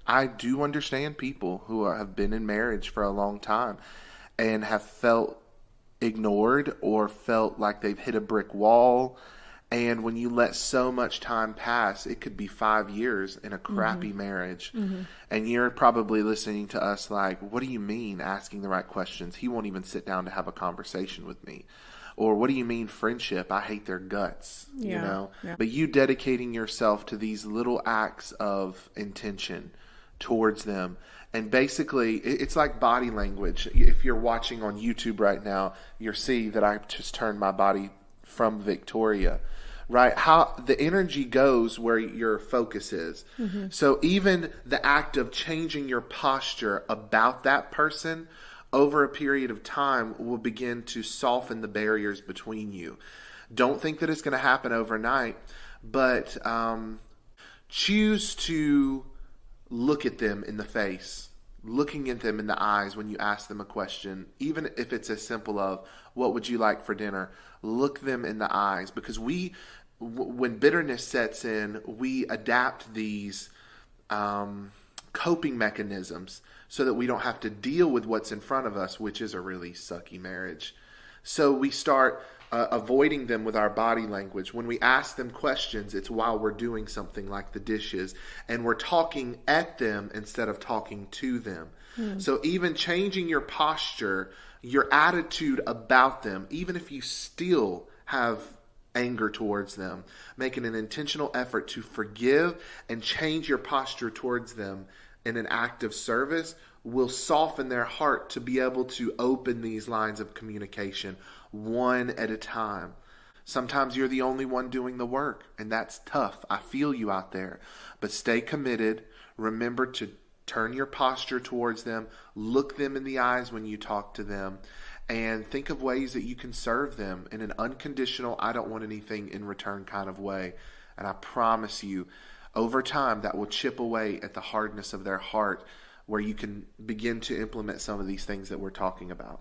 I do understand people who have been in marriage for a long time and have felt ignored or felt like they've hit a brick wall. And when you let so much time pass, it could be 5 years in a Mm-hmm. crappy marriage. Mm-hmm. And you're probably listening to us like, what do you mean asking the right questions? He won't even sit down to have a conversation with me. Or what do you mean friendship? I hate their guts, you Yeah. know? Yeah. But you dedicating yourself to these little acts of intention towards them. And basically, it's like body language. If you're watching on YouTube right now, you'll see that I just turned my body from Victoria, right? How the energy goes where your focus is. Mm-hmm. So even the act of changing your posture about that person over a period of time will begin to soften the barriers between you. Don't think that it's going to happen overnight, but choose to look at them in the face, looking at them in the eyes when you ask them a question, even if it's as simple of, what would you like for dinner? Look them in the eyes, because when bitterness sets in, we adapt these coping mechanisms so that we don't have to deal with what's in front of us, which is a really sucky marriage. So we start avoiding them with our body language. When we ask them questions, it's while we're doing something like the dishes, and we're talking at them instead of talking to them. Mm. So even changing your posture, your attitude about them, even if you still have anger towards them, making an intentional effort to forgive and change your posture towards them in an act of service will soften their heart to be able to open these lines of communication one at a time. Sometimes you're the only one doing the work, and that's tough. I feel you out there. But stay committed. Remember to turn your posture towards them, look them in the eyes when you talk to them, and think of ways that you can serve them in an unconditional, I don't want anything in return kind of way. And I promise you, over time, that will chip away at the hardness of their heart, where you can begin to implement some of these things that we're talking about.